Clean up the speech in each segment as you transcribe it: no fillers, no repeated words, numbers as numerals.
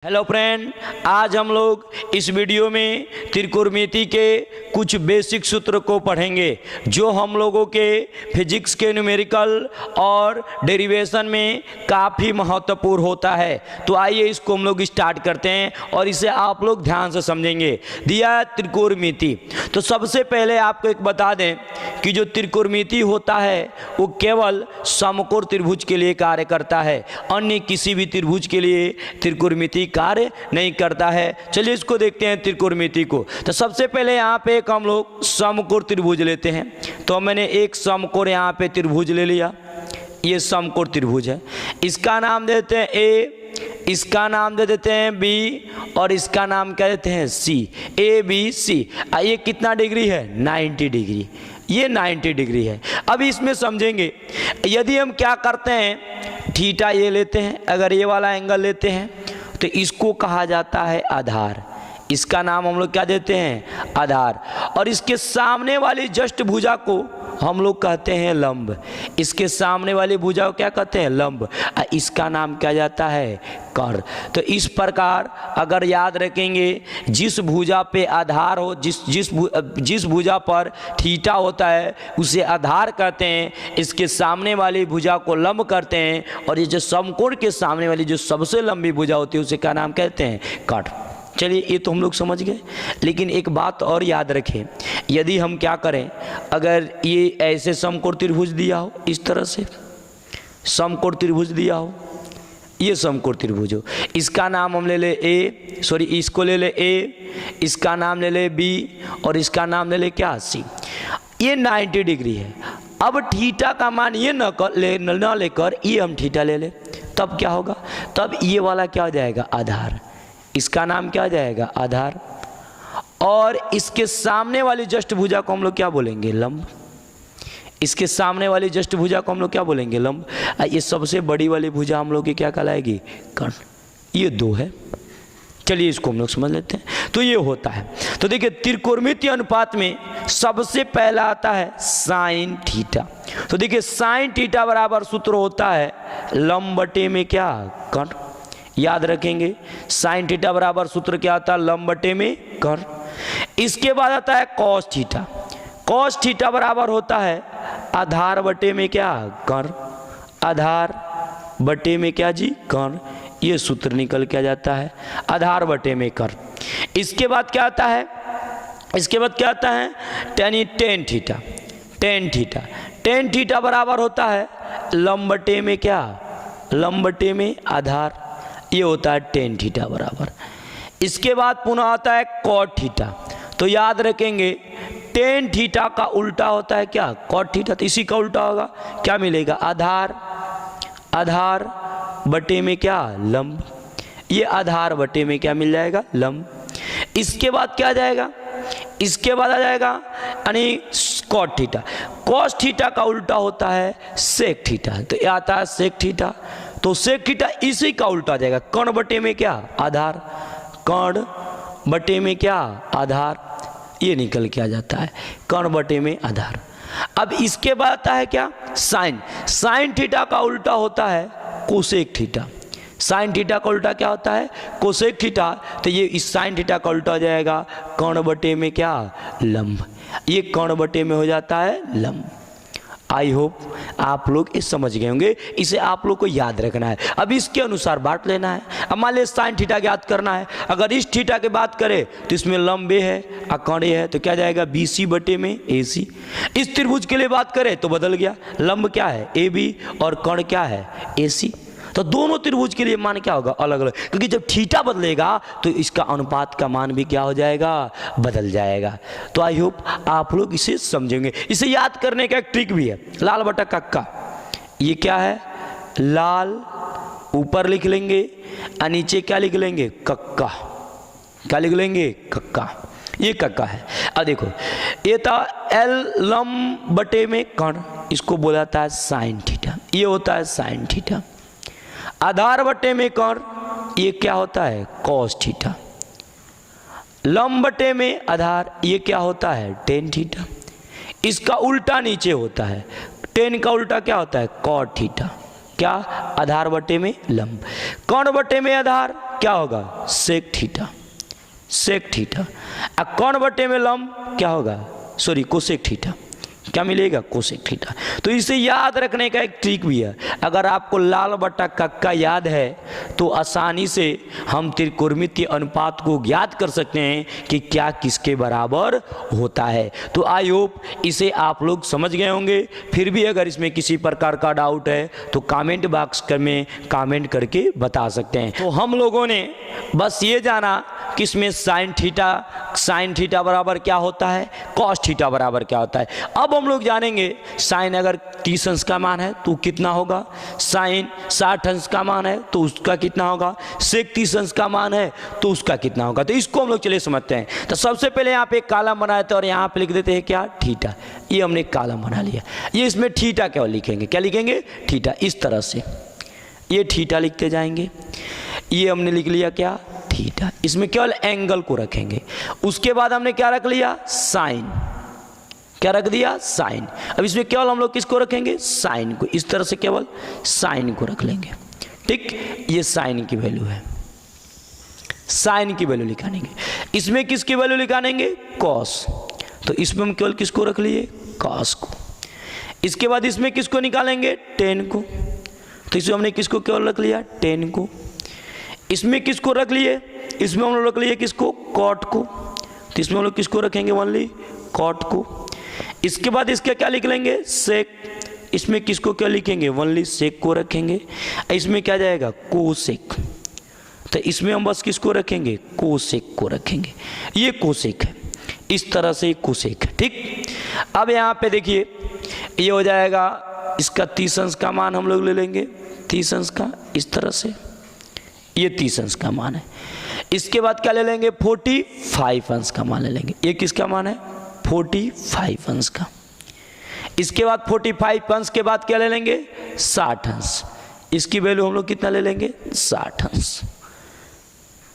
Hello friend, आज हम लोग इस वीडियो में त्रिकोणमिति के कुछ बेसिक सूत्र को पढ़ेंगे जो हम लोगों के फिजिक्स के न्यूमेरिकल और डेरिवेशन में काफ़ी महत्वपूर्ण होता है। तो आइए इसको हम लोग स्टार्ट करते हैं और इसे आप लोग ध्यान से समझेंगे। दिया है त्रिकोणमिति, तो सबसे पहले आपको एक बता दें कि जो त्रिकोणमिति होता है वो केवल समकोण त्रिभुज के लिए कार्य करता है, अन्य किसी भी त्रिभुज के लिए त्रिकोणमिति कार्य नहीं करता है। चलिए इसको देखते हैं त्रिकोणमिति को। तो सबसे पहले यहाँ पे एक हम लोग समकोण त्रिभुज लेते हैं। तो मैंने एक समकोण यहाँ पे त्रिभुज ले लिया, ये समकोण त्रिभुज है। इसका नाम देते हैं ए, इसका नाम दे देते हैं बी और इसका नाम क्या देते हैं सी। A B C. ये कितना डिग्री है? 90 डिग्री। ये 90 डिग्री है। अब इसमें समझेंगे, यदि हम क्या करते हैं, थीटा ये लेते हैं, अगर ये वाला एंगल लेते हैं तो इसको कहा जाता है आधार। इसका नाम हम लोग क्या देते हैं? आधार। और इसके सामने वाली जस्ट भुजा को हम लोग कहते हैं लंब। इसके सामने वाली भुजा को क्या कहते हैं? लंब। इसका नाम क्या जाता है? कर। तो इस प्रकार अगर याद रखेंगे, जिस भुजा पे आधार हो, जिस भुजा पर थीटा होता है उसे आधार कहते हैं, इसके सामने वाली भुजा को लंब करते हैं, और ये जो समकोण के सामने वाली जो सबसे लंबी भुजा होती है उसे क्या नाम कहते हैं? कट। चलिए ये तो हम लोग समझ गए, लेकिन एक बात और याद रखें, यदि हम क्या करें, अगर ये ऐसे समकोण त्रिभुज दिया हो, इस तरह से समकोण त्रिभुज दिया हो, ये समकोण त्रिभुज हो, इसका नाम हम ले ले ए, सॉरी इसको ले ले ए, इसका नाम ले ले बी और इसका नाम ले ले क्या? सी। ये 90 डिग्री है। अब थीटा का मान ये न लेकर ये हम थीटा ले ले, तब क्या होगा? तब ये वाला क्या हो जाएगा? आधार। इसका नाम क्या हो जाएगा? आधार। और इसके सामने वाली जस्ट भुजा को हम लोग क्या बोलेंगे? लंब। इसके सामने वाली जस्ट भुजा को हम लोग क्या बोलेंगे? लंब। ये सबसे बड़ी वाली भुजा हम लोग की क्या कहलाएगी? कर्ण। ये दो है। चलिए इसको हम लोग समझ लेते हैं। तो ये होता है। तो देखिए त्रिकोणमिति अनुपात में सबसे पहला आता है साइन थीटा। तो देखिए साइन थीटा बराबर सूत्र होता है लंब बटे में क्या? कर्ण। याद रखेंगे, साइन थीटा बराबर सूत्र क्या आता है? लंब बटे में कर्ण। इसके बाद आता है कॉस थीटा। कॉस थीटा बराबर होता है आधार बटे में क्या? कर्ण। आधार बटे में क्या जी? कर्ण। ये सूत्र निकल के आ जाता है आधार बटे में कर्ण। इसके बाद क्या आता है? इसके बाद क्या आता है? Tan theta. Tan theta. Tan theta बराबर होता है लंब बटे में क्या? लंब बटे में आधार। ये होता है टेन थीटा बराबर। इसके बाद पुनः आता है कॉट थीटा। तो याद रखेंगे टेन थीटा का उल्टा होता है क्या? Cot theta. तो इसी का उल्टा होगा, क्या मिलेगा? आधार। आधार बटे में क्या? लंब। ये आधार बटे में क्या मिल जाएगा? लंब। इसके बाद क्या आ जाएगा? इसके बाद आ जाएगा यानी कॉट थीटा। कॉस थीटा का उल्टा होता है सेक थीटा। तो ये आता है सेक थीटा। तो सेक थीटा इसी का उल्टा आ जाएगा, कर्ण बटे में क्या? आधार। कर्ण बटे में क्या? आधार। ये निकल के आ जाता है कर्ण बटे में आधार। अब इसके बाद आता है क्या? साइन। साइन थीटा का उल्टा होता है कोसेक थीटा। साइन थीटा का उल्टा क्या होता है? Cosec theta. तो ये इस साइन थीटा का उल्टा हो जाएगा कर्ण बटे में क्या? लंब। ये कर्ण बटे में हो जाता है लंब। आई होप आप लोग इस समझ गए होंगे। इसे आप लोग को याद रखना है। अब इसके अनुसार बांट लेना है। अब मान लीजिए साइन थीटा याद करना है, अगर इस थीटा की बात करें तो इसमें लंब ए है और कर्ण ए है, तो क्या जाएगा? बी सी बटे में ए सी। इस त्रिभुज के लिए बात करें तो बदल गया, लंब क्या है? ए बी और कर्ण क्या है? ए सी। तो दोनों त्रिभुज के लिए मान क्या होगा? अलग अलग, क्योंकि जब थीटा बदलेगा तो इसका अनुपात का मान भी क्या हो जाएगा? बदल जाएगा। तो आई होप आप लोग इसे समझेंगे। इसे याद करने का एक ट्रिक भी है, लाल बटा कक्का। ये क्या है? लाल ऊपर लिख लेंगे और नीचे क्या लिख लेंगे? कक्का। क्या लिख लेंगे? कक्का। ये कक्का है। अब देखो ये था एल लंब बटे में कर्ण, इसको बोला था साइन थीटा। ये होता है साइन थीटा। आधार बटे में कर्ण, ये क्या होता है? Cos theta. लंब बटे में आधार, ये क्या होता है? Tan theta. इसका उल्टा नीचे होता है, टेन का उल्टा क्या होता है? Cot theta. क्या? आधार बटे में लंब। कर्ण बटे में आधार, क्या होगा, सेक थीटा, सेक थीटा। अब कौन बटे में लंब क्या होगा, सॉरी कोसेक थीटा, क्या मिलेगा, कोसेक थीटा। तो इसे याद रखने का एक ट्रिक भी है, अगर आपको लाल बटा कक्का याद है तो आसानी से हम त्रिकोणमितीय अनुपात को ज्ञात कर सकते हैं कि क्या किसके बराबर होता है। तो आई होप इसे आप लोग समझ गए होंगे। फिर भी अगर इसमें किसी प्रकार का डाउट है तो कमेंट बॉक्स में कमेंट करके बता सकते हैं। तो हम लोगों ने बस ये जाना कि इसमें साइन थीटा बराबर क्या होता है, कॉस थीटा बराबर क्या होता है। अब हम लोग जानेंगे साइन अगर 30 अंश का मान है तो कितना होगा, साइन 60 अंश का मान है तो उसका कितना होगा, सेक 30 अंश का मान है तो उसका कितना होगा। तो इसको हम लोग चलिए समझते हैं। तो सबसे पहले यहाँ पे एक कॉलम बनाए थे और यहाँ पे लिख देते हैं क्या, थीटा। ये हमने कॉलम बना लिया, ये इसमें थीटा क्या लिखेंगे, क्या लिखेंगे, थीटा। इस तरह से ये थीटा लिखते जाएंगे, ये हमने लिख लिया क्या, थीटा। इसमें केवल एंगल को रखेंगे। उसके बाद हमने क्या रख लिया, साइन, क्या रख दिया, साइन। अब इसमें केवल हम लोग किसको रखेंगे, साइन को। इस तरह से केवल साइन को रख लेंगे, ठीक। ये साइन की वैल्यू है, साइन की वैल्यू निकालेंगे। इसमें किसकी वैल्यू निकालेंगे, कॉस, तो इसमें हम केवल किसको रख लिए, कॉस को। इसके बाद इसमें किसको निकालेंगे, टेन को, तो इसमें हमने किसको केवल रख लिया, टेन को। इसमें किसको रख लिए, इसमें हम लोग रख लिए किसको, कॉट को, तो इसमें हम लोग किसको रखेंगे, ओनली कॉट को। इसके बाद इसका क्या लिख लेंगे, सेक, इसमें किसको क्या लिखेंगे, ओनली सेक को रखेंगे। इसमें क्या जाएगा, कोसेक, तो इसमें हम बस किसको रखेंगे, कोसेक को रखेंगे। ये कोसेक है, इस तरह से कोसेक है, ठीक। अब यहाँ पे देखिए ये हो जाएगा, इसका 30 अंश का मान हम लोग ले लेंगे, 30 अंश का, इस तरह से ये 30 अंश का मान है। इसके बाद क्या ले लेंगे, 45 अंश का मान ले लेंगे। ये किसका मान है, 45 अंश का। इसके बाद 45 अंश के बाद क्या ले लेंगे, 60 अंश। इसकी वैल्यू हम लोग कितना ले लेंगे, 60 अंश,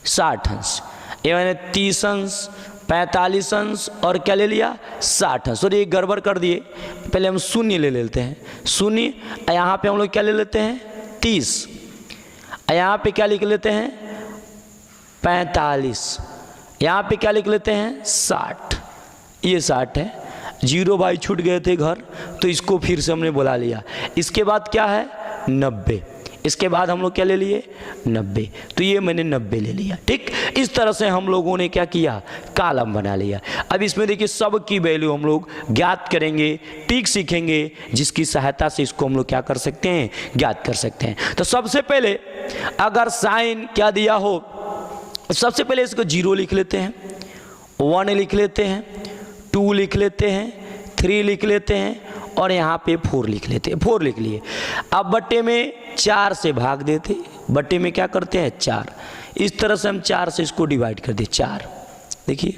60 अंश। ये मैंने 30 अंश, 45 अंश और क्या ले लिया, 60 अंश। और ये गड़बड़ कर दिए, पहले हम शून्य ले लेते हैं, शून्य। यहाँ पे हम लोग क्या ले लेते हैं, 30, यहाँ पे क्या लिख लेते हैं, 45, यहाँ पे क्या लिख लेते हैं, 60। ये 60 है, 0 भाई छूट गए थे घर, तो इसको फिर से हमने बुला लिया। इसके बाद क्या है, 90। इसके बाद हम लोग क्या ले लिए, 90, तो ये मैंने 90 ले लिया, ठीक। इस तरह से हम लोगों ने क्या किया, कॉलम बना लिया। अब इसमें देखिए सब की वैल्यू हम लोग ज्ञात करेंगे, ट्रिक सीखेंगे, जिसकी सहायता से इसको हम लोग क्या कर सकते हैं, ज्ञात कर सकते हैं। तो सबसे पहले अगर साइन क्या दिया हो, सबसे पहले इसको 0 लिख लेते हैं, 1 लिख लेते हैं, 2 लिख लेते हैं, 3 लिख लेते हैं और यहाँ पे 4 लिख लेते हैं, 4 लिख लिए। अब बट्टे में 4 से भाग देते, बट्टे में क्या करते हैं, 4। इस तरह से हम 4 से इसको डिवाइड कर दे, 4। देखिए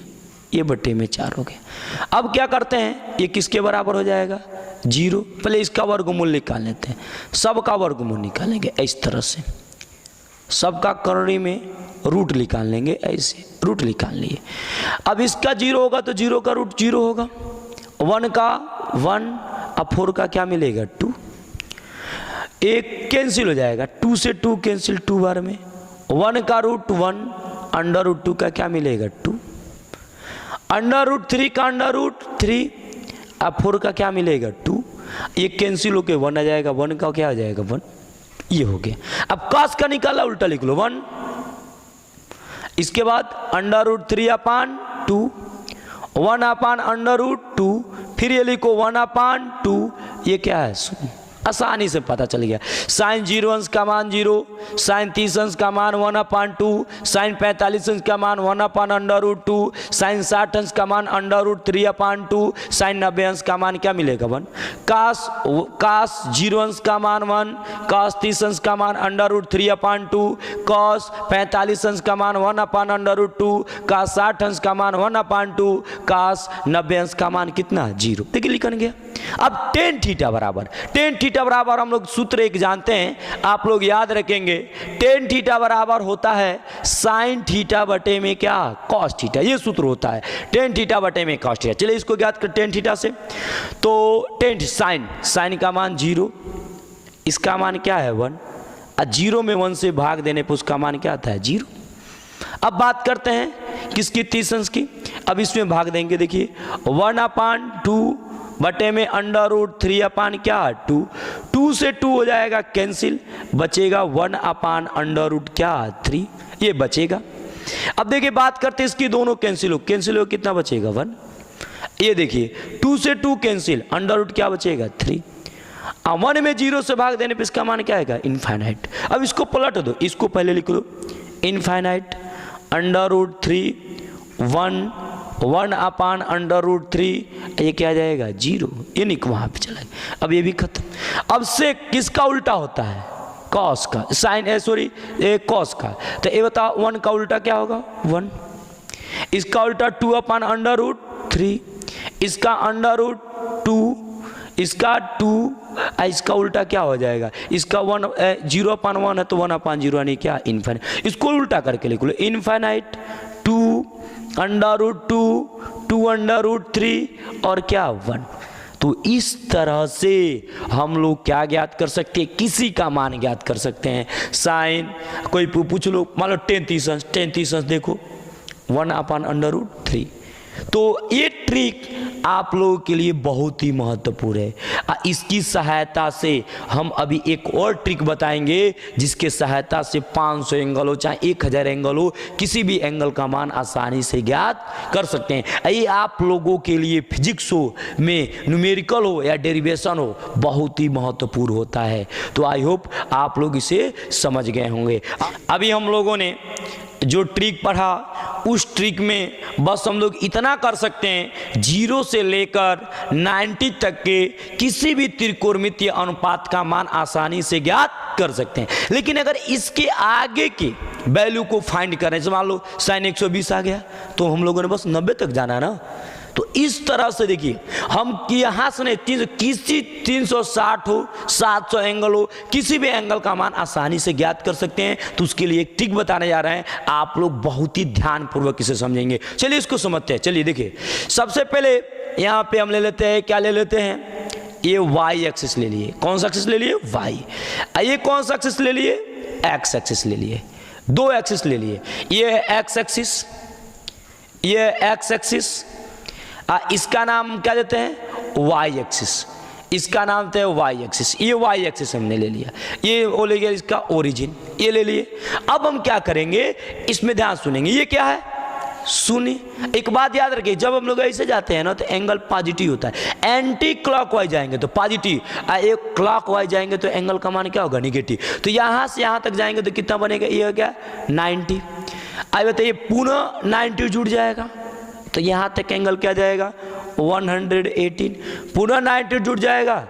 ये बट्टे में 4 हो गया। अब क्या करते हैं, ये किसके बराबर हो जाएगा, 0। पहले इसका वर्गमूल निकाल लेते हैं, सबका वर्गमूल निकालेंगे इस तरह से, सबका करनी में रूट निकाल लेंगे, ऐसे रूट निकाल लिए। अब इसका 0 होगा तो 0 का रूट 0 होगा, 1 का 1, अब 4 का क्या मिलेगा, 2। एक कैंसिल हो जाएगा, 2 से 2 कैंसिल 2 बार में, 1 का रूट 1, अंडर रूट 2 का क्या मिलेगा, 2, अंडर रूट 3 का अंडर रूट 3, अब 4 का क्या मिलेगा, 2। ये कैंसिल होके 1 आ जाएगा, 1 का क्या आ जाएगा, 1। ये हो गया। अब cos का निकाला, उल्टा लिख लो, 1। इसके बाद अंडर रूट 3/2, 1/√2, फिर ये लिखो 1/2, ये क्या है, आसानी से पता चल गया। साइन 0 अंश का मान 0, साइन 30 अंश का मान 1/2, साइन 45 अंश का मान 1/√2, साइन 60 अंश का मान √3/2, साइन 90 अंश का मान क्या मिलेगा, 1। कास 0 अंश का मान 1, कास 30 अंश का मान √3/2, कास 45 अंश का मान 1/√2, कास 60 अंश का मान 1/2, कास 90 अंश का मान कितना, 0। देखिए लिखन गया। अब टेन थीटा बराबर हम लोग सूत्र एक जानते हैं, आप लोग याद रखेंगे। टेन थीटा बराबर होता है साइन थीटा बटे में क्या, कॉस थीटा। ये सूत्र होता है टेन थीटा बटे में कॉस थीटा। चलिए इसको ज्ञात कर टेन थीटा से। तो टेन साइन का मान 0, इसका मान क्या है 1, और 0 में 1 से भाग देने पर उसका मान क्या आता है 0। अब बात करते हैं किसकी, तीसंस की। अब इसमें भाग देंगे, देखिए 1/2 बटे में √3 अपान क्या 2, 2 से 2 हो जाएगा कैंसिल, बचेगा 1/√3 क्या 3, ये बचेगा। अब देखिए बात करते हैं इसकी, दोनों कैंसिल हो कितना बचेगा 1। ये देखिए 2 से 2 कैंसिल, √ क्या बचेगा 3। 1 में 0 से भाग देने पे इसका मान क्या आएगा इनफाइनाइट। अब इसको पलट दो, इसको पहले लिख दो इनफाइनाइट √3 1/√3, ये क्या आ जाएगा 0, ये नहीं वहां पे चला गया। अब ये भी खत्म। अब से किसका उल्टा होता है, कॉस का, साइन सॉरी कॉस का। तो ये बताओ 1 का उल्टा क्या होगा 1, इसका उल्टा 2/√3, इसका √2, इसका 2, इसका उल्टा क्या हो जाएगा, इसका 0/1 है तो 1/0 यानी क्या इनफाइनाइट। इसको उल्टा करके लिख लो इनफाइनाइट 2/√2 2/√3 और क्या 1। तो इस तरह से हम लोग क्या ज्ञात कर सकते हैं, किसी का मान ज्ञात कर सकते हैं। साइन कोई पूछ लो, मान लो टेन तीसंस देखो 1/√3। तो ये ट्रिक आप लोगों के लिए बहुत ही महत्वपूर्ण है। इसकी सहायता से हम अभी एक और ट्रिक बताएंगे, जिसके सहायता से 500 एंगल हो चाहे 1000 एंगल हो, किसी भी एंगल का मान आसानी से ज्ञात कर सकते हैं। ये आप लोगों के लिए फिजिक्स हो में न्यूमेरिकल हो या डेरिवेशन हो बहुत ही महत्वपूर्ण होता है। तो आई होप आप लोग इसे समझ गए होंगे। अभी हम लोगों ने जो ट्रिक पढ़ा उस ट्रिक में बस हम लोग इतना कर सकते हैं, 0 से लेकर 90 तक के किसी भी त्रिकोणमितीय अनुपात का मान आसानी से ज्ञात कर सकते हैं। लेकिन अगर इसके आगे के वैल्यू को फाइंड करें, जैसे मान लो sin 120 आ गया तो हम लोगों ने बस 90 तक जाना है ना। तो इस तरह से देखिए हम यहाँ से नहीं, किसी 360 हो 700 एंगल हो, किसी भी एंगल का मान आसानी से ज्ञात कर सकते हैं। तो उसके लिए एक ट्रिक बताने जा रहे हैं, आप लोग बहुत ही ध्यानपूर्वक इसे समझेंगे। चलिए इसको समझते हैं। चलिए देखिए, सबसे पहले यहाँ पे हम ले लेते हैं, क्या ले लेते हैं, ये y एक्सिस ले लिए। कौन सा एक्सिस ले लिए y। ये कौन सा एक्सिस ले लिए x एक्सिस ले लिए, 2 एक्सिस ले लिए। ये x एक्सिस, ये x एक्सिस, इसका नाम क्या देते हैं y एक्सिस, इसका नाम देते हैं y एक्सिस। ये y एक्सिस हमने ले लिया, ये वो ले गया इसका ओरिजिन, ये ले लिए। अब हम क्या करेंगे, इसमें ध्यान सुनेंगे, ये क्या है सुनिए। एक बात याद रखिए, जब हम लोग ऐसे जाते हैं ना तो एंगल पॉजिटिव होता है। एंटी क्लॉकवाइज जाएंगे तो पॉजिटिव, एक क्लॉकवाइज जाएंगे तो एंगल का मान क्या होगा निगेटिव। तो यहाँ से यहाँ तक जाएंगे तो कितना बनेगा, ये हो गया 90। अब बताइए पुनः 90 जुड़ जाएगा तो यहाँ तक एंगल क्या जाएगा 118, पुनः 90 जुड़ जाएगा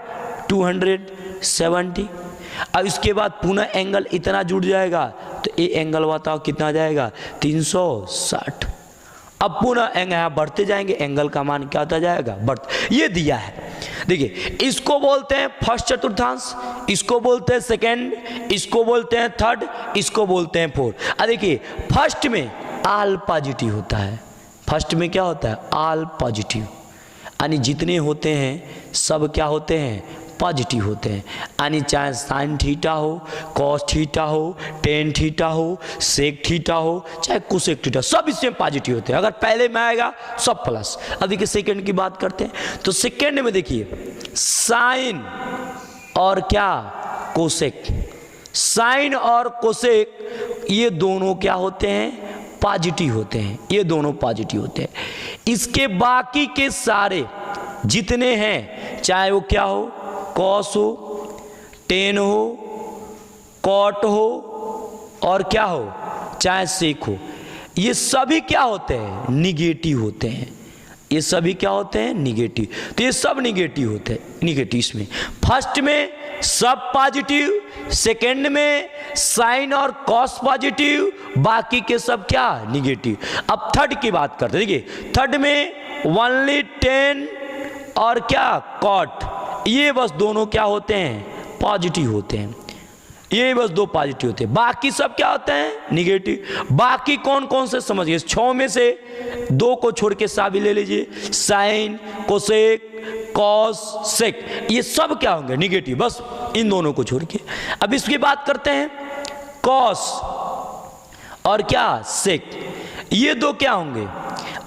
270। अब इसके बाद पुनः एंगल इतना जुड़ जाएगा तो ये एंगल बताओ कितना जाएगा 360। अब पुनः एंगल यहाँ बढ़ते जाएंगे, एंगल का मान क्या होता जाएगा बढ़ते। ये दिया है, देखिए इसको बोलते हैं फर्स्ट चतुर्थांश, इसको बोलते हैं सेकेंड, इसको बोलते हैं थर्ड, इसको बोलते हैं फोर्थ। अब देखिए फर्स्ट में ऑल पॉजिटिव होता है, फर्स्ट में क्या होता है ऑल पॉजिटिव, यानी जितने होते हैं सब क्या होते हैं पॉजिटिव होते हैं। यानी चाहे साइन थीटा हो, कॉस थीटा हो, टेन थीटा हो, सेक थीटा हो, चाहे कोसेक थीटा, सब इसमें पॉजिटिव होते हैं। अगर पहले में आएगा सब प्लस। अब देखिए सेकेंड की बात करते हैं तो सेकेंड में देखिए साइन और क्या कोसेक, साइन और कोसेक ये दोनों क्या होते हैं पॉजिटिव होते हैं, ये दोनों पॉजिटिव होते हैं। इसके बाकी के सारे जितने हैं चाहे वो क्या हो कॉस हो, टेन हो, कॉट हो और क्या हो चाहे सेक हो, ये सभी क्या होते हैं निगेटिव होते हैं। ये सभी क्या होते हैं निगेटिव। तो ये सब निगेटिव होते हैं, निगेटिव इसमें। फर्स्ट में सब पॉजिटिव, सेकेंड में साइन और कॉस पॉजिटिव, बाकी के सब क्या निगेटिव। अब थर्ड की बात करते हैं, देखिए थर्ड में ओनली टेन और क्या कॉट, ये बस दोनों क्या होते हैं पॉजिटिव होते हैं, ये बस दो पॉजिटिव होते हैं, बाकी सब क्या होते हैं निगेटिव। बाकी कौन कौन से समझिए, 6 में से 2 को छोड़ के साबी ले लीजिए, साइन कोसेक कॉस सेक, ये सब क्या होंगे निगेटिव, बस इन दोनों को छोड़ के। अब इसकी बात करते हैं कॉस और क्या सेक, ये दो क्या होंगे,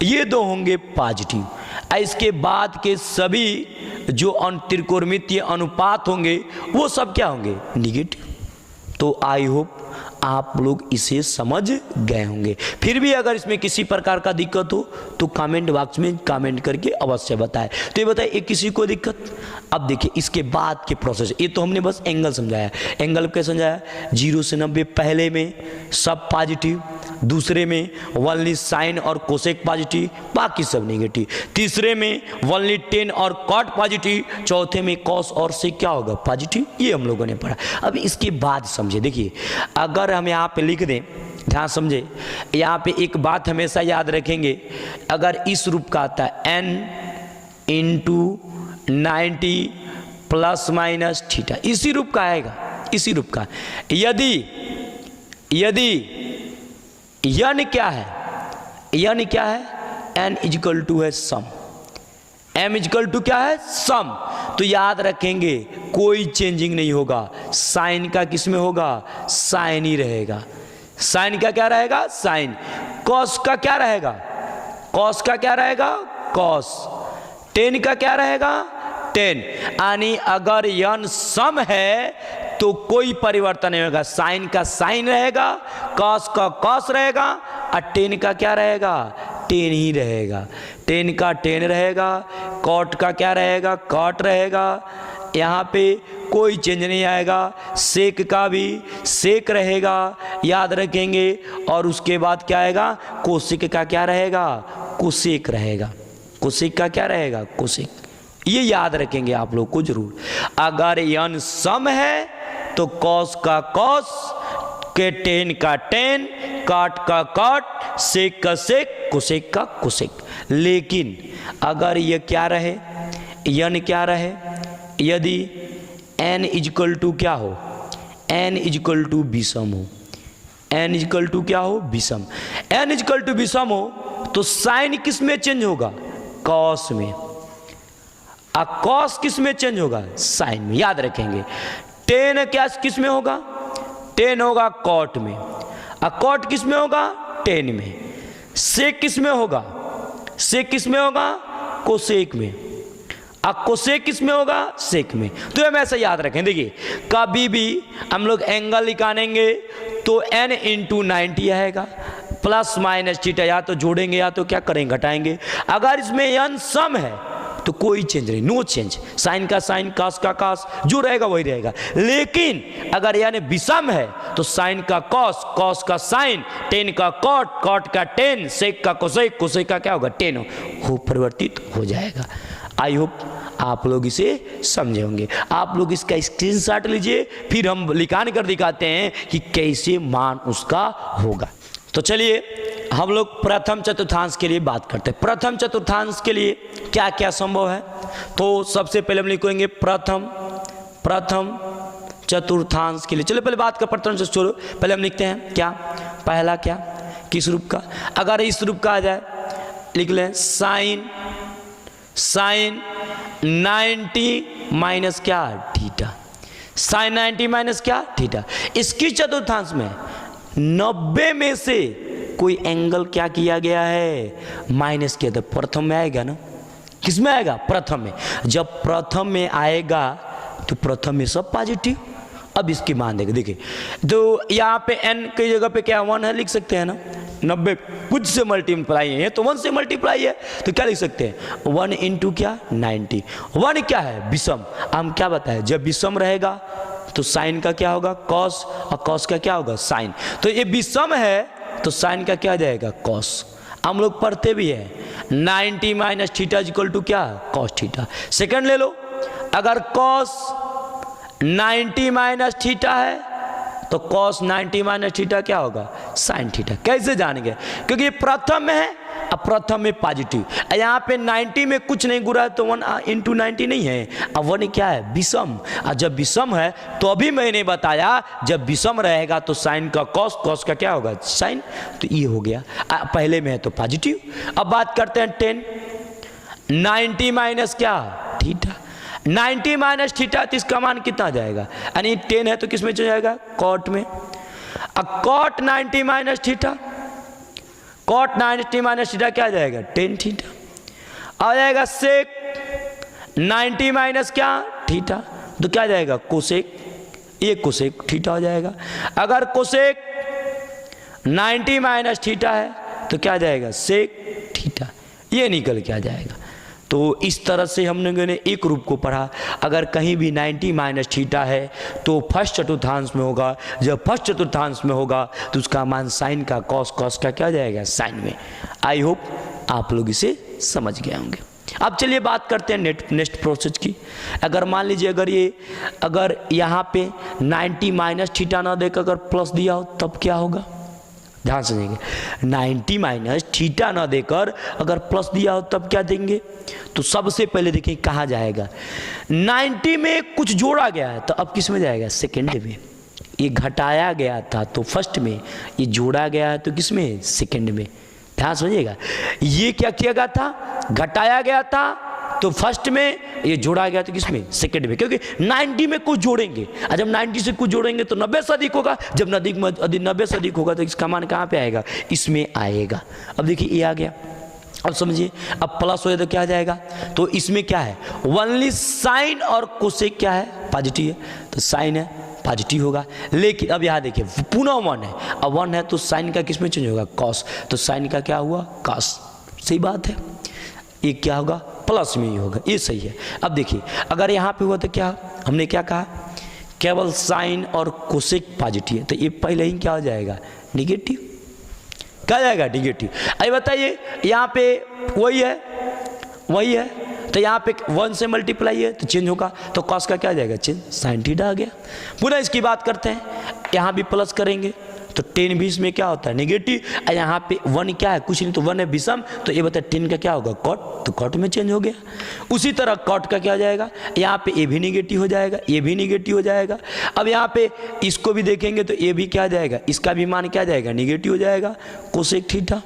ये दो होंगे पॉजिटिव। इसके बाद के सभी जो त्रिकोणमितीय अनुपात होंगे वो सब क्या होंगे, निगेटिव। तो आई होप आप लोग इसे समझ गए होंगे। फिर भी अगर इसमें किसी प्रकार का दिक्कत हो तो कमेंट बॉक्स में कमेंट करके अवश्य बताएं। तो ये बताइए किसी को दिक्कत। अब देखिए इसके बाद के प्रोसेस, ये तो हमने बस एंगल समझाया। एंगल कैसे समझाया, 0 से 90 पहले में सब पॉजिटिव, दूसरे में ओनली साइन और कोसेक पॉजिटिव, बाकी सब नेगेटिव, तीसरे में ओनली टेन और कॉट पॉजिटिव, चौथे में कॉस और सेक क्या होगा, पॉजिटिव। ये हम लोगों ने पढ़ा। अब इसके बाद समझे, देखिए अगर हम यहाँ पे लिख दें, ध्यान समझे, यहाँ पे एक बात हमेशा याद रखेंगे, अगर इस रूप का आता है n into 90 plus minus theta, इसी रूप का आएगा, इसी रूप का। यदि यन क्या है, यन क्या है, n इजिकल टू है सम, m इजिकल टू क्या है, सम। तो याद रखेंगे कोई चेंजिंग नहीं होगा, साइन का किस में होगा, साइन ही रहेगा। साइन का क्या रहेगा, साइन। कॉस का क्या रहेगा, कॉस का क्या रहेगा, कॉस। टेन का क्या रहेगा, टेन। यानी अगर यन सम है तो कोई परिवर्तन नहीं होगा, साइन का साइन रहेगा, कॉस का कॉस रहेगा, और टेन का क्या रहेगा, टेन ही रहेगा। टेन का टेन रहेगा, कॉट का क्या रहेगा, कॉट रहेगा। यहाँ पे कोई चेंज नहीं आएगा। सेक का भी सेक रहेगा, याद रखेंगे। और उसके बाद क्या आएगा, कोसेक का क्या रहेगा, कोसेक रहेगा। कोसेक का क्या रहेगा, कोसेक। ये याद रखेंगे आप लोग को जरूर। अगर यन सम है तो कॉस का कॉस, के टेन का टेन, काट का काट, सेक का सेक, कोसेक का कोसेक। लेकिन अगर ये क्या रहे, यन क्या रहे, यदि n इजिकल टू क्या हो, n इजिकल टू विषम हो, n इजिकल टू क्या हो, विषम। n इजिकल टू विषम हो तो साइन किस में चेंज होगा, कॉस में। कॉस किस में चेंज होगा, साइन में। याद रखेंगे टेन क्या किस में होगा, टेन होगा कॉट में। कॉट किस में होगा, टेन में। सेक किस में होगा, सेक किस में होगा, कोसेक में। कोसेक किस में होगा, सेक में। तो हम ऐसा याद रखें, देखिए कभी भी हम लोग एंगल निकालेंगे तो n इंटू 90 आएगा, प्लस माइनस थीटा, या तो जोड़ेंगे या तो क्या करेंगे, घटाएंगे। अगर इसमें n सम है तो कोई चेंज नहीं, नो चेंज। साइन का साइन, कास का कास, जो रहेगा वही रहेगा। लेकिन अगर यानी विषम है तो साइन का कॉस, कॉस का साइन, टेन का कॉट, कॉट का टेन, सेक का कोसेक, कोसेक का क्या होगा, टेन हो परिवर्तित हो जाएगा। आई होप आप लोग इसे समझे होंगे। आप लोग इसका स्क्रीनशॉट लीजिए, फिर हम निकाल कर दिखाते हैं कि कैसे मान उसका होगा। तो चलिए हम लोग प्रथम चतुर्थांश के लिए बात करते हैं। प्रथम चतुर्थांश के लिए क्या क्या संभव है, तो सबसे पहले हम लिखेंगे प्रथम चतुर्थांश के लिए। चलो पहले बात कर प्रथम से, छोड़ो पहले हम लिखते हैं क्या, पहला क्या, किस रूप का। अगर इस रूप का आ जाए, लिख लें साइन 90 माइनस क्या, थीटा। साइन 90 माइनस क्या, थीटा। इसकी चतुर्थांश में 90 में से कोई एंगल क्या किया गया है, माइनस किया। तो प्रथम में आएगा ना, किस में आएगा, प्रथम में। जब प्रथम में आएगा तो प्रथम में सब पॉजिटिव। अब इसकी मान देगा, देखिए तो यहाँ पे n की जगह पे क्या 1 है, लिख सकते हैं ना। 90 कुछ से मल्टीप्लाई है तो 1 से मल्टीप्लाई है, तो क्या लिख सकते हैं, 1 इंटू क्या, 90। 1 क्या है, विषम। हम क्या बताए, जब विषम रहेगा तो साइन का क्या होगा, कॉस, और कॉस का क्या होगा, साइन। तो ये विषम है तो साइन का क्या जाएगा, कॉस। हम लोग पढ़ते भी है 90 माइनस थीटा इक्वल टू क्या, कॉस थीटा। सेकंड ले लो, अगर कॉस 90 माइनस थीटा है तो कॉस 90 माइनस थीटा क्या होगा, साइन थीटा। कैसे जानेंगे, क्योंकि ये प्रथम में है, अब प्रथम में पॉजिटिव। यहाँ पे 90 में कुछ नहीं गुरा है तो 1 इंटू 90 नहीं है। अब 1 क्या है, विषम। और जब विषम है तो अभी मैंने बताया जब विषम रहेगा तो साइन का कॉस, कॉस का क्या होगा, साइन। तो ये हो गया, पहले में है तो पॉजिटिव। अब बात करते हैं 10, 90 माइनस क्या, थीटा। 90 माइनस थीटा तो इसका मान कितना आ जाएगा, यानी 10 है तो किस में चल जाएगा, कॉट में। अब cot 90 minus theta, cot 90 minus theta क्या आ जाएगा, टेन थीटा। आ जाएगा सेक 90 माइनस क्या, थीटा, तो क्या आ जाएगा, कोसेक, ये कोसेक थीटा हो जाएगा। अगर कोसेक 90 माइनस थीटा है तो क्या आ जाएगा, सेक थीटा, ये निकल के आ जाएगा। तो इस तरह से हम लोगों ने एक रूप को पढ़ा। अगर कहीं भी 90 माइनस थीटा है तो फर्स्ट चतुर्थांश में होगा, जब फर्स्ट चतुर्थांश में होगा तो उसका मान साइन का, कॉस, कॉस का क्या आ जाएगा, साइन में। आई होप आप लोग इसे समझ गए होंगे। अब चलिए बात करते हैं नेक्स्ट प्रोसेस की। अगर मान लीजिए अगर यहाँ पे 90 माइनस थीटा ना देकर अगर प्लस दिया हो तब क्या होगा, ध्यान समझेंगे। 90 माइनस थीटा ना देकर अगर प्लस दिया हो तब क्या देंगे, तो सबसे पहले देखिए कहाँ जाएगा, 90 में कुछ जोड़ा गया है तो अब किस में जाएगा, सेकेंड में। ये घटाया गया था तो फर्स्ट में, ये जोड़ा गया है तो किस में, सेकेंड में। ध्यान समझिएगा, ये क्या किया गया था, घटाया गया था तो फर्स्ट में, ये जोड़ा गया तो किसमें, सेकंड में। क्योंकि 90 में कुछ जोड़ेंगे, और जब 90 से कुछ जोड़ेंगे तो 90 से अधिक होगा, जब 90 से अधिक होगा तो इसका मान कहाँ पे आएगा, इसमें आएगा। अब देखिए ये आ गया, अब समझिए, अब प्लस हो तो क्या आ जाएगा, तो इसमें क्या है, ओनली साइन और कोसेक क्या है, पॉजिटिव है, तो साइन है पॉजिटिव होगा। लेकिन अब यहाँ देखिए पुनः 1 है, अब 1 है तो साइन का किस में चेंज होगा, कॉस, तो साइन का क्या हुआ, कॉस। सही बात है, ये क्या होगा, प्लस में ही होगा, ये सही है। अब देखिए अगर यहाँ पे हुआ तो क्या, हमने क्या कहा, केवल साइन और कोसेक पॉजिटिव है, तो ये पहले ही क्या हो जाएगा, निगेटिव, क्या जाएगा, निगेटिव। अभी बताइए यहाँ पे वही है तो यहाँ पे 1 से मल्टीप्लाई है तो चेंज होगा, तो कॉस का क्या आ जाएगा, चेंज, साइन थीटा आ गया। पुनः इसकी बात करते हैं, यहाँ भी प्लस करेंगे तो 10 भी इसमें क्या होता है, नेगेटिव। यहाँ पे 1 क्या है, कुछ नहीं, तो 1 है विषम, तो ये बताए 10 का क्या होगा, कॉट, तो कॉट में चेंज हो गया। उसी तरह कॉट का क्या हो जाएगा, यहाँ पे ये भी नेगेटिव हो जाएगा, ये भी नेगेटिव हो जाएगा। अब यहाँ पे इसको भी देखेंगे तो ये भी क्या जाएगा, इसका भी मान क्या जाएगा, नेगेटिव हो जाएगा, कोसेक थीटा।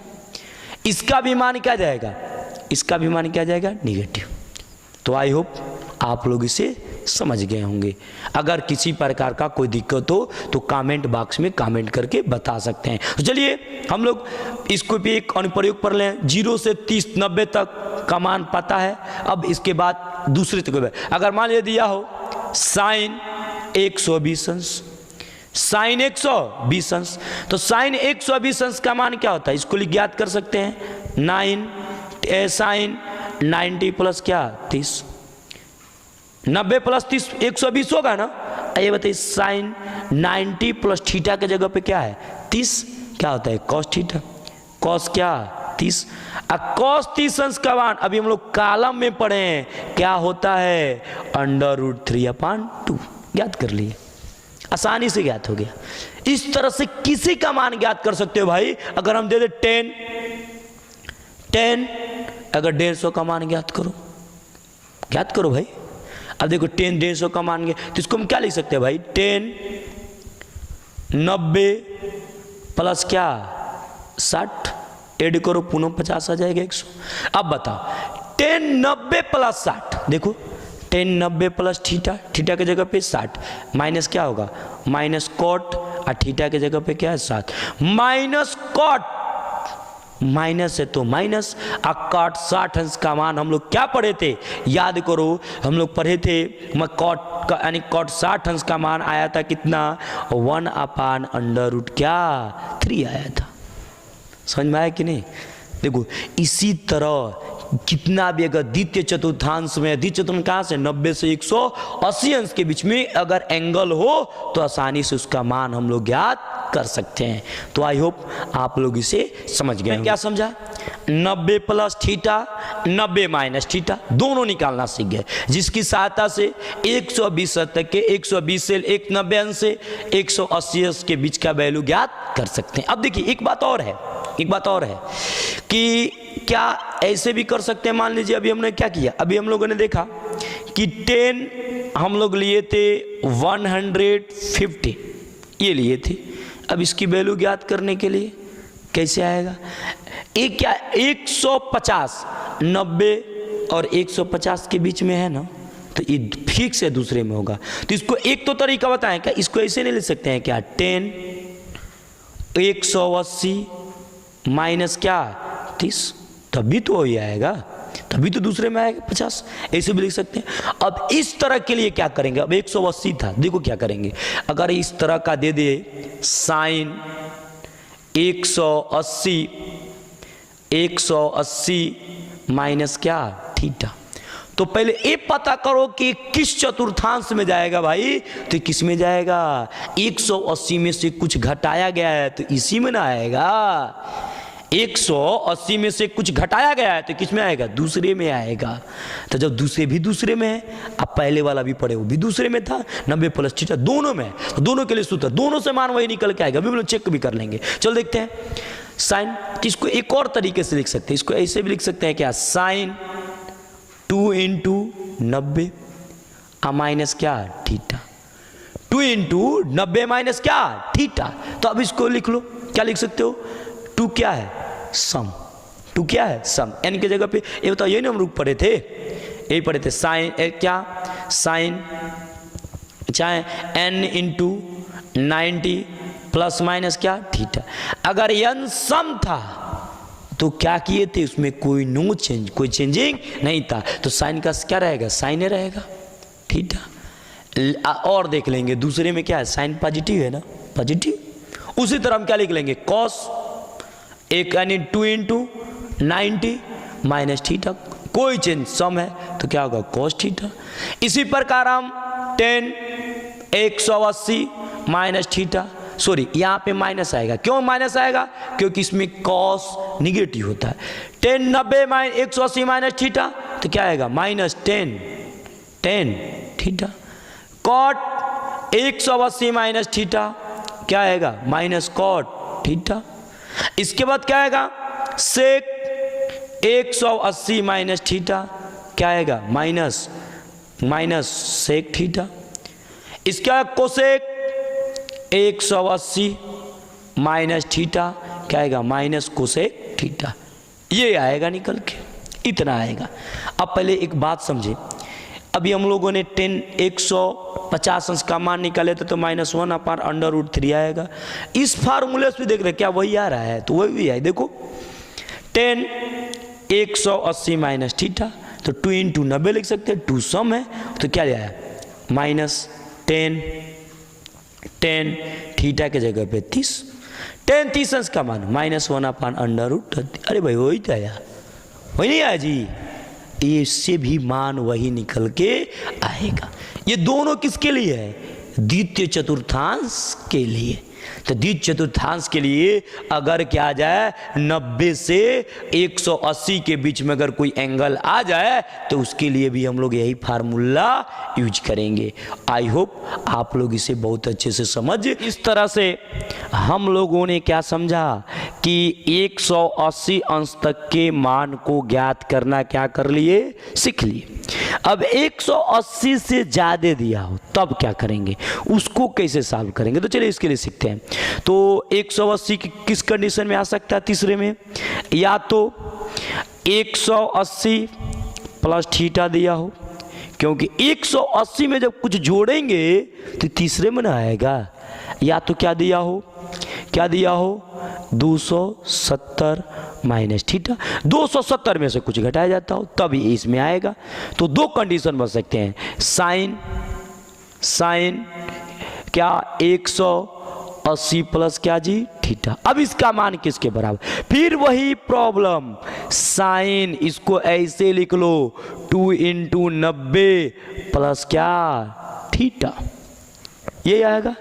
इसका भी मान क्या जाएगा, इसका भी मान क्या जाएगा, नेगेटिव। तो आई होप आप लोग इसे समझ गए होंगे। अगर किसी प्रकार का कोई दिक्कत हो तो कमेंट बॉक्स में कमेंट करके बता सकते हैं। तो चलिए हम लोग इसको भी एक अनुप्रयोग पर लें। 0 से 30 90 तक का मान पता है। अब इसके बाद दूसरे तक, अगर मान लिया दिया हो साइन 120 अंश, साइन 120 अंश, तो साइन 120 अंश का मान क्या होता है, इसको ज्ञात कर सकते हैं। 9 साइन 90 प्लस क्या 30, 90 प्लस 30 120 होगा ना। ये बताइए साइन 90 प्लस थीटा के जगह पे क्या है 30, क्या होता है कॉस थीटा, कॉस क्या 30। कॉस 30 अंश का मान अभी हम लोग कॉलम में पढ़े हैं, क्या होता है √3/2। ज्ञात कर लिए, आसानी से ज्ञात हो गया। इस तरह से किसी का मान ज्ञात कर सकते हो भाई। अगर हम दे दे 10, अगर 150 का मान ज्ञात करो भाई। अब देखो 10 150 का मान गया तो इसको हम क्या लिख सकते हैं भाई, 10 90 प्लस क्या 60, ऐड करो पुनः 50 आ जाएगा 100। अब बताओ 10 90 प्लस 60, देखो 10 90 प्लस थीटा, थीटा के जगह पे 60, माइनस क्या होगा माइनस कॉट, और थीटा के जगह पे क्या है 7, माइनस कॉट, माइनस है तो माइनस। कॉट 60 अंश का मान हम लोग क्या पढ़े थे, याद करो हम लोग पढ़े थे, कॉट का यानी कॉट 60 अंश का मान आया था कितना 1/√3 आया था। समझ में आया कि नहीं। देखो इसी तरह कितना भी अगर द्वितीय चतुर्थांश में, द्वितीय चतुर्थांश कहाँ से 90 से 180 अंश के बीच में अगर एंगल हो तो आसानी से उसका मान हम लोग ज्ञात कर सकते हैं। तो आई होप आप लोग इसे समझ गए। क्या समझा, 90 प्लस थीटा 90 माइनस थीटा दोनों निकालना सीख गए, जिसकी सहायता से 120 तक के 120 से 190 अंश से 180 अंश के बीच का वैल्यू ज्ञात कर सकते हैं। अब देखिए एक बात और है कि क्या ऐसे भी कर सकते हैं। मान लीजिए अभी हमने क्या किया, अभी हम लोगों ने देखा कि 10 हम लोग लिए थे 150 ये लिए थे। अब इसकी वैल्यू ज्ञात करने के लिए कैसे आएगा, एक क्या 150 90 और 150 के बीच में है ना, तो ये फिक्स है दूसरे में होगा। तो इसको एक तो तरीका बताएं क्या, इसको ऐसे नहीं ले सकते हैं क्या 10 180 माइनस क्या 30, तभी तो वही आएगा, तभी तो दूसरे में आएगा 50, ऐसे भी लिख सकते हैं। अब इस तरह के लिए क्या करेंगे, अब 180 था, देखो क्या करेंगे, अगर इस तरह का दे दे साइन 180 माइनस क्या थीटा, तो पहले ये पता करो कि किस चतुर्थांश में जाएगा भाई, तो किस में जाएगा, 180 में से कुछ घटाया गया है तो इसी में ना आएगा, 180 में से कुछ घटाया गया है तो किस में आएगा, दूसरे में आएगा। तो जब दूसरे भी दूसरे में है, अब पहले वाला भी पढ़े वो भी दूसरे में था, 90 प्लस थीटा दोनों में, तो दोनों के लिए सूत्र, दोनों से मान वही निकल के आएगा, अभी हम लोग चेक भी कर लेंगे। चलो देखते हैं साइन, इसको एक और तरीके से लिख सकते हैं, इसको ऐसे भी लिख सकते हैं क्या, साइन 2 इंटू 90 माइनस क्या थीटा, 2 इंटू 90 माइनस क्या थीटा। तो अब इसको लिख लो, क्या लिख सकते हो, 2 क्या है सम, 2 क्या है सम, एन की जगह पे ये बताओ, यही ना हम लोग पढ़े थे, यही पढ़े थे, साइन क्या साइन चाहे n इंटू 90 प्लस माइनस क्या थीटा। अगर n सम था तो क्या किए थे, उसमें कोई नो चेंज, कोई चेंजिंग नहीं था, तो साइन का क्या रहेगा, साइन ही रहेगा थीटा। और देख लेंगे दूसरे में क्या है, साइन पॉजिटिव है ना, पॉजिटिव, उसी तरह हम क्या लिख लेंगे, कॉस एक यानी 2 इंटू 90 माइनस थीटा, कोई चेंज सम है तो क्या होगा कॉस थीटा। इसी प्रकार हम 10 180 माइनस थीटा, सॉरी यहाँ पे माइनस आएगा, क्यों माइनस आएगा, क्योंकि इसमें कॉस निगेटिव होता है, 10 90 180 माइनस थीटा तो क्या आएगा minus 10 theta. Cot 180 minus theta क्या आएगा, माइनस कॉट थीटा। इसके बाद क्या आएगा, सेक 180 माइनस थीटा क्या आएगा, माइनस सेक थीटा। इसका कोसेक 180 माइनस थीटा क्या आएगा, माइनस कोसेक थीटा, ये आएगा निकल के, इतना आएगा। अब पहले एक बात समझे, अभी हम लोगों ने 150 अंश का मान निकाले थे तो -1/√3 आएगा। इस फार्मूले से भी देख रहे क्या वही आ रहा है, तो वही भी है, देखो 10 180 माइनस थीटा, तो 2 इंटू 90 लिख सकते हैं, 2 सम है तो क्या आया माइनस 10 थीटा के जगह पे 30, 10 30 अंश का मान -1/√3। अरे भाई वही तो आया, वही नहीं आया जी, इससे भी मान वही निकल के आएगा। ये दोनों किसके लिए है, द्वितीय चतुर्थांश के लिए। तो द्वितीय चतुर्थांश के लिए अगर क्या आ जाए 90 से 180 के बीच में अगर कोई एंगल आ जाए तो उसके लिए भी हम लोग यही फार्मूला यूज करेंगे। आई होप आप लोग इसे बहुत अच्छे से समझ। इस तरह से हम लोगों ने क्या समझा कि 180 अंश तक के मान को ज्ञात करना क्या कर लिए, सीख लिए। अब 180 से ज़्यादा दिया हो तब क्या करेंगे, उसको कैसे सॉल्व करेंगे, तो चलिए इसके लिए सीखते हैं। तो 180 किस कंडीशन में आ सकता है, तीसरे में, या तो 180 प्लस थीटा दिया हो, क्योंकि 180 में जब कुछ जोड़ेंगे तो तीसरे में ना आएगा, या तो क्या दिया हो 270 माइनस थीटा, 270 में से कुछ घटाया जाता हो तब इसमें आएगा। तो दो कंडीशन बन सकते हैं, साइन क्या 180 प्लस क्या जी थीटा। अब इसका मान किसके बराबर, फिर वही प्रॉब्लम, साइन इसको ऐसे लिख लो 2 इंटू 90 प्लस क्या थीटा, ये आएगा।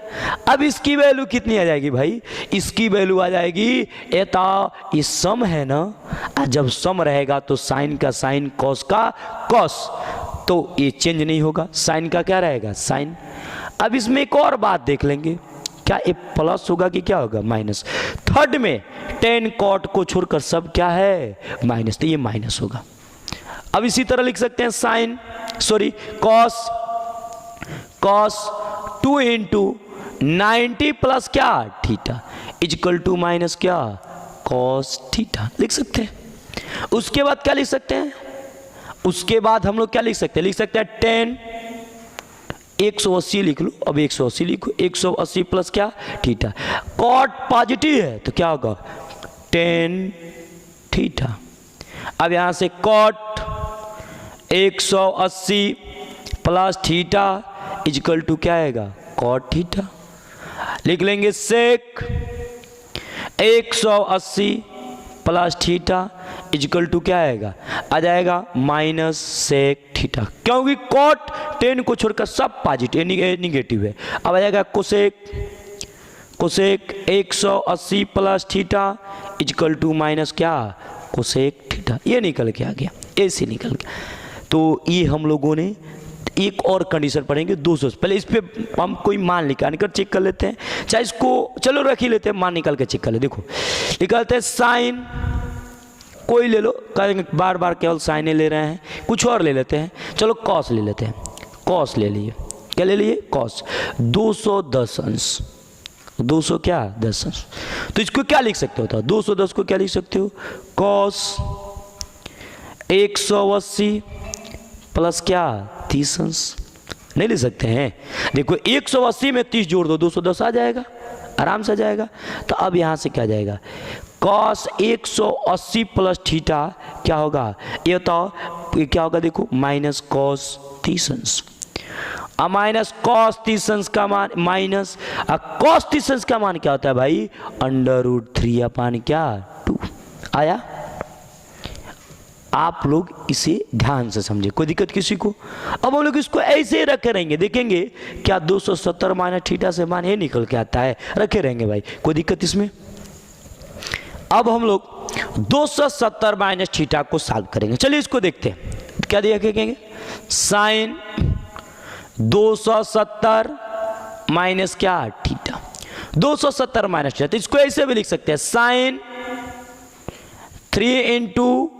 अब इसकी वैल्यू कितनी आ जाएगी भाई, इसकी वैल्यू आ जाएगी ये सम है ना, जब सम रहेगा तो साइन का साइन, कॉस का कॉस, तो ये चेंज नहीं होगा, साइन का क्या रहेगा साइन। अब इसमें एक और बात देख लेंगे, क्या ये प्लस होगा कि क्या होगा माइनस। थर्ड में 10 कॉट को छोड़कर सब क्या है माइनस, तो ये माइनस होगा। अब इसी तरह लिख सकते हैं साइन कॉस 2 इंटू 90 प्लस क्या थीटा इक्वल टू माइनस क्या कॉस थीटा लिख सकते हैं। उसके बाद क्या लिख सकते हैं, उसके बाद हम लोग क्या लिख सकते हैं, 10 180 लिख लो, अब 180 लिखो, 180 प्लस क्या थीटा। कॉट पॉजिटिव है तो क्या होगा tan थीटा। अब यहां से cot 180 plus theta is equal to क्या आएगा कॉट थीटा। लिख लेंगे sec 180 plus theta is equal to क्या आएगा, आ जाएगा माइनस सेक थीटा, क्योंकि कॉट tan को छोड़कर सब पॉजिटिव निगेटिव है। अब आ जाएगा cosec 180 plus theta is equal to minus क्या कोसेक थीटा। ये निकल के आ गया, ऐसे निकल गया। तो ये हम लोगों ने एक और कंडीशन पढ़ेंगे 200। पहले इस पे हम कोई मान निकाल कर चेक कर लेते हैं, चाहे इसको चलो रख ही लेते हैं, मान निकाल के चेक कर ले। देखो निकालते हैं साइन, कोई ले लो, कहेंगे बार बार केवल साइन ले रहे हैं, कुछ और ले लेते हैं, चलो कॉस ले लेते हैं। कॉस ले लिए, क्या ले लिए कॉस 210 अंश, 200 क्या 10 अंश। तो इसको क्या लिख सकते हो, 210 को क्या लिख सकते हो कॉस 180 प्लस क्या 30 अंश। नहीं ले सकते हैं, देखो 180 में 30 जोड़ दो 210 आ जाएगा, आराम से आ जाएगा। तो अब यहां से क्या जाएगा कॉस 180 प्लस थीटा क्या होगा, ये बताओ ये क्या होगा, देखो माइनस कॉस 30 अंश। अब माइनस कॉस 30 अंश का मान माइनस कॉस 30 अंश का मान क्या होता है भाई √3 क्या 2 आया। आप लोग इसे ध्यान से समझे, कोई दिक्कत किसी को। अब हम लोग इसको ऐसे ही रखे रहेंगे, देखेंगे क्या 270 माइनस थीटा से मान ये निकल के आता है, रखे रहेंगे भाई, कोई दिक्कत इसमें। अब हम लोग 270 माइनस थीटा को सॉल्व करेंगे, चलिए इसको देखते हैं। क्या देखेंगे साइन 270 माइनस क्या थीटा, 270 माइनस थीटा, तो इसको ऐसे भी लिख सकते हैं साइन 3 इंटू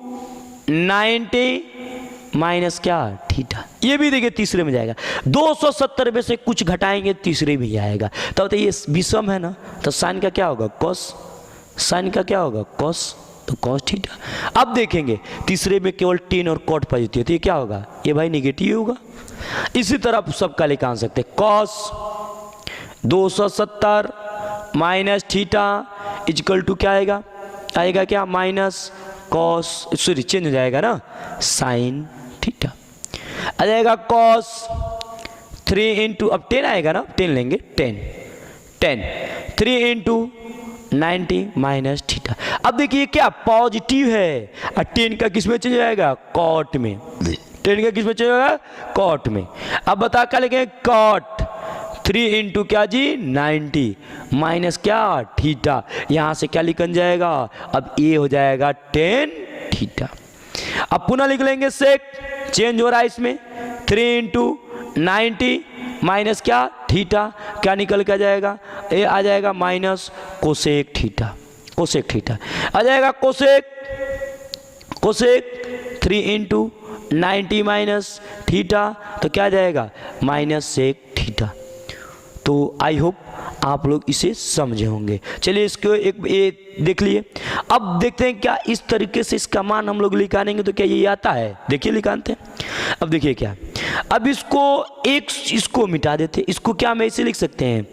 90 माइनस क्या थीटा। ये भी देखिए तीसरे में जाएगा, 270 में से कुछ घटाएंगे तीसरे में आएगा। तो ये विषम है ना, तो साइन का क्या होगा कॉस, साइन का क्या होगा कॉस, तो कॉस थीटा। अब देखेंगे तीसरे में केवल tan और कॉट पॉजिटिव है, तो ये क्या होगा ये भाई निगेटिव होगा। इसी तरह सबका लेकर आ सकते cos 270 minus theta is equal to क्या आएगा, आएगा क्या माइनस कॉस, सॉरी चेंज हो जाएगा ना साइन थीटा, आ जाएगा कॉस 3 इंटू, अब 10 आएगा ना 10 लेंगे 10 3 इंटू 90 माइनस थीटा। अब देखिए क्या पॉजिटिव है, और 10 का किस में चेंज हो जाएगा कॉट में, 10 का किस में चेंज होगा कॉट में। अब बता क्या लिखेंगे कॉट 3 इंटू क्या जी 90 माइनस क्या थीटा, यहां से क्या लिखन जाएगा, अब ये हो जाएगा tan थीटा। अब पुनः लिख लेंगे सेक, चेंज हो रहा है इसमें 3 इंटू 90 माइनस क्या थीटा, क्या निकल के आ जाएगा, ये आ जाएगा minus cosec theta, cosec theta आ जाएगा कोसेक 3 इंटू 90 माइनस थीटा, तो क्या आ जाएगा माइनस सेक थीटा। तो आई होप आप लोग इसे समझे होंगे। चलिए इसको एक ये देख लिए। अब देखते हैं क्या इस तरीके से इसका मान हम लोग निकालेंगे तो क्या ये आता है, देखिए निकालते हैं। अब देखिए क्या, अब इसको मिटा देते, इसको क्या हम ऐसे लिख सकते हैं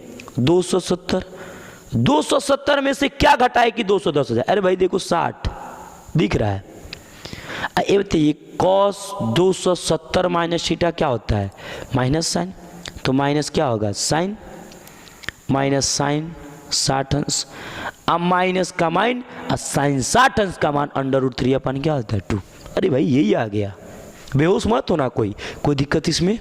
270 में से क्या घटाए कि 210 हो जाए। अरे भाई देखो 60 दिख रहा है। ये बताइए कॉस 270 माइनस थीटा क्या होता है माइनस साइन, तो माइनस क्या होगा साइन, माइनस साइन 60 अंश, अब माइनस का माइन और साइन 60 अंश का मान √3 क्या होता है 2। अरे भाई यही आ गया, बेहोश मत होना, कोई दिक्कत इसमें,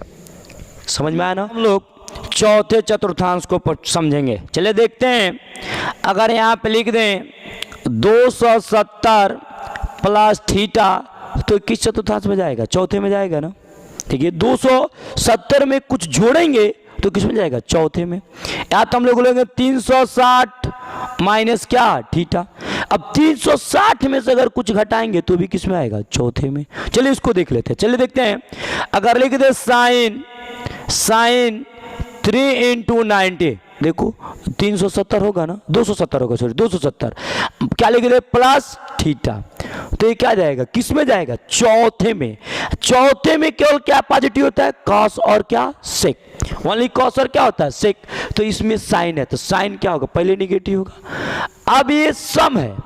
समझ में आया ना। हम लोग चौथे चतुर्थांश को समझेंगे, चले देखते हैं। अगर यहाँ पे लिख दें 270 प्लस थीटा तो किस चतुर्थांश में जाएगा, चौथे में जाएगा ना। ठीक है 270 में कुछ जोड़ेंगे तो किस में जाएगा चौथे में। या तो हम लोग लेंगे 360 माइनस क्या थीटा, अब 360 में से अगर कुछ घटाएंगे तो भी किस में आएगा चौथे में। चलिए इसको देख लेते हैं, चलिए देखते हैं। अगर लिख दे साइन 3 इंटू 90, देखो 370 होगा ना, 270 होगा, सॉरी 270, क्या लिख दे प्लस थीटा, तो ये क्या जाएगा, किस में जाएगा, चौथे में। चौथे में केवल क्या पॉजिटिव होता है, कॉस और क्या, सेक, ओनली कॉस और क्या होता है, सेक। तो इसमें साइन है, तो साइन क्या होगा, पहले निगेटिव होगा। अब ये सम है,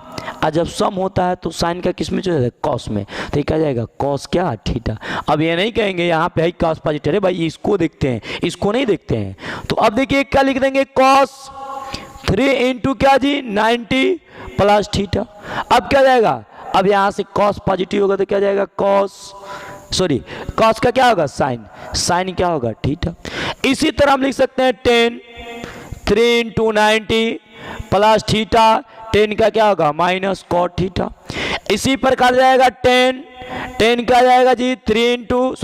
और जब सम होता है तो साइन का किस में चला जाता है, कॉस में। तो ये क्या जाएगा, कॉस क्या, थीटा। अब ये नहीं कहेंगे यहाँ पे है कॉस पॉजिटिव, अरे भाई इसको देखते हैं, इसको नहीं देखते हैं। तो अब देखिए क्या लिख देंगे, कॉस 3 इंटू क्या जी, 90 प्लस थीटा। अब क्या जाएगा, अब यहाँ से कॉस पॉजिटिव होगा तो क्या जाएगा, कॉस का क्या होगा, साइन, साइन क्या होगा, थीटा। इसी तरह हम लिख सकते हैं 10 3 इंटू 90 प्लस थीटा, 10 का क्या होगा, माइनस कॉट थीटा। इसी प्रकार जाएगा 10 क्या जाएगा जी, 3 इंटू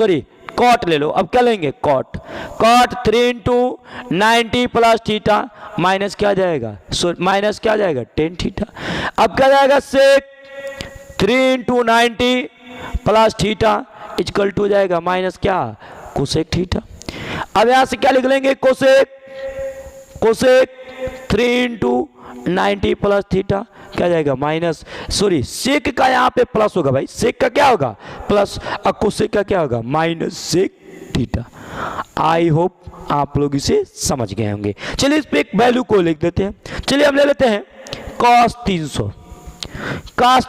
कॉट ले लो, अब क्या लेंगे, cot 3 into 90 plus theta, minus क्या जाएगा, माइनस क्या जाएगा, 10 थीटा। अब क्या जाएगा, sec 3 into 90 plus theta equal to जाएगा माइनस क्या, कोसेक थीटा। अब यहां से क्या लिख लेंगे, कोसेक 3 इंटू 90 प्लस थीटा क्या जाएगा, माइनस सेक का यहाँ पे प्लस होगा भाई, सेक का क्या होगा, प्लस, और कोसेक का क्या होगा, minus sec theta. I hope आप लोग इसे समझ गए होंगे। चलिए इस पे एक वैल्यू को लिख देते हैं। चलिए हम ले लेते हैं cos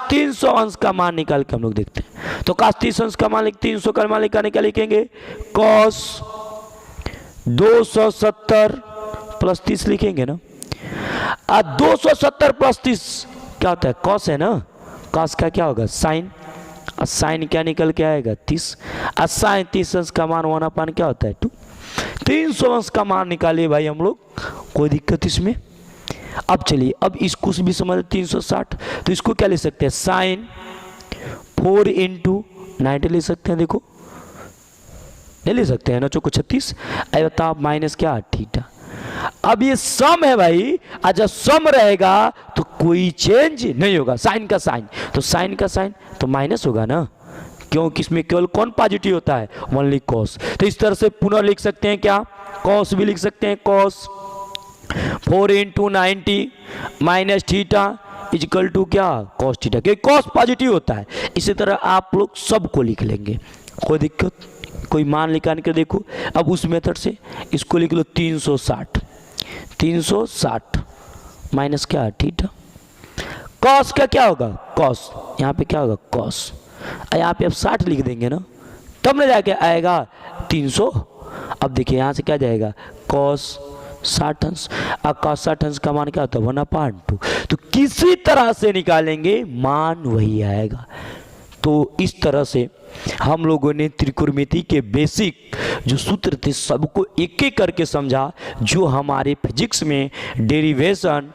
300 अंश का मान निकाल के हम लोग देखते हैं। तो cos 300 अंश का मान 300 का मान निकालने क्या लिखेंगे, cos 270 प्लस 30 लिखेंगे ना। 270 प्लस 30 क्या होता है, cos है ना, cos का क्या होगा, साइन, और साइन क्या निकल के आएगा, 30, और साइन 30 अंश का मान 1/, क्या होता है 2। 300 अंश का मान निकालिए भाई हम लोग, कोई दिक्कत इसमें। अब चलिए अब इसको भी समझ 360, तो इसको क्या ले सकते हैं, साइन 4 इंटू 90 ले सकते हैं, देखो नहीं ले सकते हैं ना, चौको 36, अब बताओ माइनस क्या, थीटा। अब ये सम है भाई, और जब सम रहेगा तो कोई चेंज नहीं होगा, साइन का साइन, तो साइन का साइन तो माइनस होगा ना, क्योंकि इसमें केवल कौन पॉजिटिव होता है, ओनली कॉस। तो इस तरह से पुनः लिख सकते हैं क्या, कॉस भी लिख सकते हैं, cos 4 into 90 minus theta equal to क्या, कॉस थीटा, क्योंकि कॉस पॉजिटिव होता है। इसी तरह आप लोग सबको लिख लेंगे, कोई दिक्कत, कोई मान निकाल के देखो। अब उस मेथड से इसको लिख लो 360 माइनस क्या, थीटा। कॉस का क्या होगा, कॉस, यहाँ पे क्या होगा, कॉस, यहाँ पे अब 60 लिख देंगे ना, तब ना जाके आएगा 300। अब देखिए यहाँ से क्या जाएगा, कॉस 60 अंश, और cos 60 अंश का मान क्या होता है, 1/2। तो किसी तरह से निकालेंगे मान वही आएगा। तो इस तरह से हम लोगों ने त्रिकोणमिति के बेसिक जो सूत्र थे सबको एक एक करके समझा, जो हमारे फिजिक्स में डेरिवेशन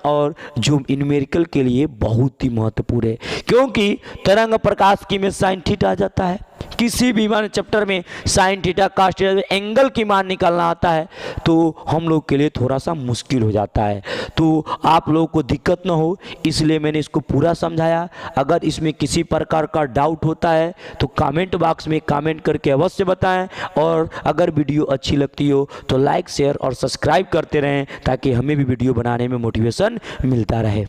और जो न्यूमेरिकल के लिए बहुत ही महत्वपूर्ण है, क्योंकि तरंग प्रकाश की में साइन थीटा आ जाता है। किसी भी मान चैप्टर में sine theta cos theta angle की मान निकालना आता है तो हम लोग के लिए थोड़ा सा मुश्किल हो जाता है। तो आप लोगों को दिक्कत ना हो इसलिए मैंने इसको पूरा समझाया। अगर इसमें किसी प्रकार का डाउट होता है तो कमेंट बॉक्स में कमेंट करके अवश्य बताएं, और अगर वीडियो अच्छी लगती हो तो लाइक शेयर और सब्सक्राइब करते रहें ताकि हमें भी वीडियो बनाने में मोटिवेशन मिलता रहे।